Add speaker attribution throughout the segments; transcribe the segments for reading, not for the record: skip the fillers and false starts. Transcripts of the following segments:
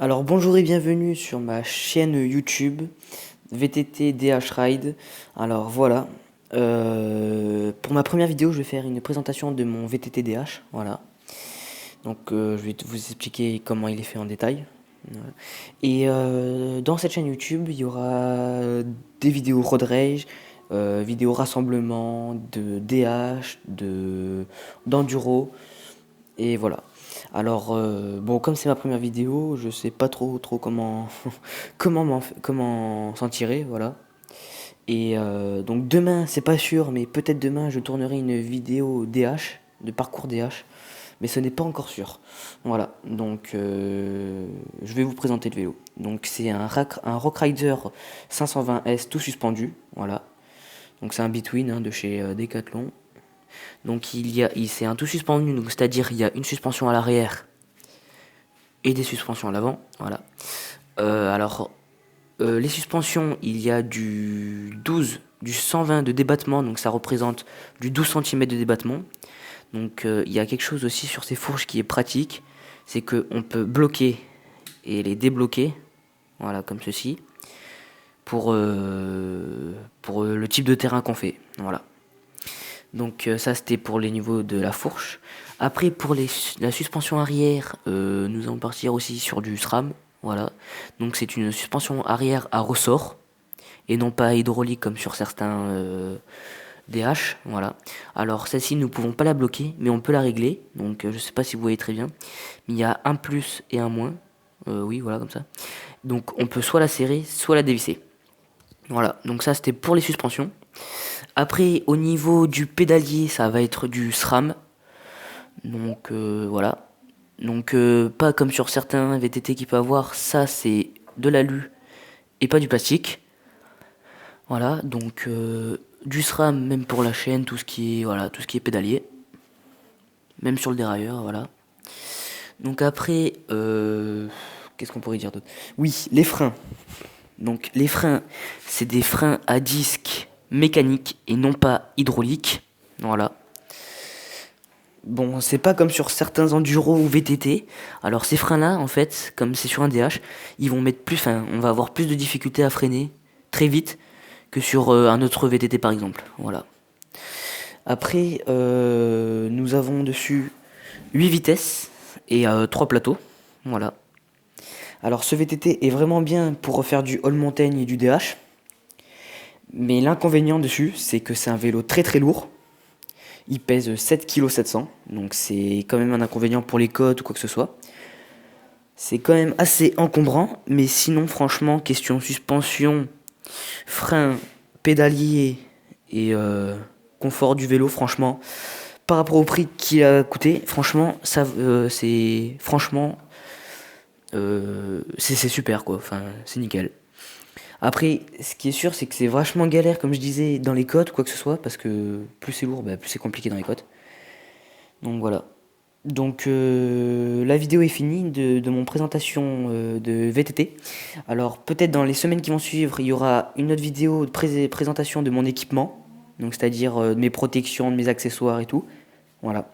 Speaker 1: Alors bonjour et bienvenue sur ma chaîne YouTube VTT DH Ride. Alors voilà, pour ma première vidéo je vais faire une présentation de mon VTT DH. Voilà, donc je vais vous expliquer comment il est fait en détail. Voilà. Et dans cette chaîne YouTube il y aura des vidéos road rage, vidéos rassemblement de DH, d'enduro. Et voilà. Alors, bon, comme c'est ma première vidéo, je sais pas trop comment, comment s'en tirer, voilà. Et donc demain, c'est pas sûr, mais peut-être demain, je tournerai une vidéo DH, de parcours DH, mais ce n'est pas encore sûr. Voilà, donc je vais vous présenter le vélo. Donc c'est un Rockrider 520S tout suspendu, voilà. Donc c'est un Between de chez Decathlon. Donc c'est un tout suspendu, donc c'est-à-dire il y a une suspension à l'arrière et des suspensions à l'avant. Voilà. Alors les suspensions, il y a du 120 de débattement, donc ça représente du 12 cm de débattement. Donc il y a quelque chose aussi sur ces fourches qui est pratique, c'est qu'on peut bloquer et les débloquer, voilà comme ceci, pour le type de terrain qu'on fait. Voilà. Donc ça c'était pour les niveaux de la fourche. Après pour la suspension arrière, nous allons partir aussi sur du SRAM. Voilà. Donc c'est une suspension arrière à ressort et non pas hydraulique comme sur certains DH. Voilà. Alors celle-ci nous ne pouvons pas la bloquer, mais on peut la régler. Donc je sais pas si vous voyez très bien, mais il y a un plus et un moins. Oui voilà comme ça. Donc on peut soit la serrer, soit la dévisser. Voilà. Donc ça c'était pour les suspensions. Après, au niveau du pédalier, ça va être du SRAM. Donc voilà. Donc pas comme sur certains VTT qui peut avoir, ça c'est de l'alu et pas du plastique. Voilà, donc du SRAM même pour la chaîne, tout ce qui est voilà, tout ce qui est pédalier. Même sur le dérailleur, voilà. Donc après, qu'est-ce qu'on pourrait dire d'autre? Oui, les freins. Donc les freins, c'est des freins à disque mécaniques et non pas hydrauliques. Voilà. Bon, c'est pas comme sur certains enduro ou VTT. Alors ces freins-là, en fait, comme c'est sur un DH, ils vont mettre plus, enfin, on va avoir plus de difficultés à freiner très vite que sur un autre VTT par exemple. Voilà. Après, nous avons dessus 8 vitesses et 3 plateaux. Voilà. Alors ce VTT est vraiment bien pour refaire du all montagne et du DH. Mais l'inconvénient dessus, c'est que c'est un vélo très lourd. Il pèse 7,7 kg, donc c'est quand même un inconvénient pour les côtes ou quoi que ce soit. C'est quand même assez encombrant, mais sinon franchement, question suspension, frein, pédalier et confort du vélo, franchement, par rapport au prix qu'il a coûté, franchement, ça c'est super quoi, enfin c'est nickel. Après, ce qui est sûr, c'est que c'est vachement galère, comme je disais, dans les côtes, quoi que ce soit, parce que plus c'est lourd, plus c'est compliqué dans les côtes. Donc voilà. Donc la vidéo est finie de mon présentation de VTT. Alors peut-être dans les semaines qui vont suivre, il y aura une autre vidéo de présentation de mon équipement. Donc c'est-à-dire de mes protections, de mes accessoires et tout. Voilà.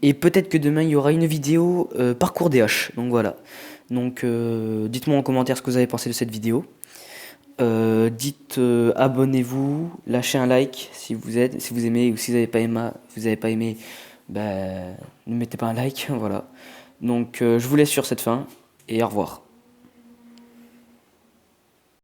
Speaker 1: Et peut-être que demain il y aura une vidéo parcours DH. Donc voilà. Donc dites-moi en commentaire ce que vous avez pensé de cette vidéo. Dites abonnez-vous, lâchez un like si si vous aimez, ou si vous avez pas aimé, ne mettez pas un like, voilà. Donc je vous laisse sur cette fin et au revoir.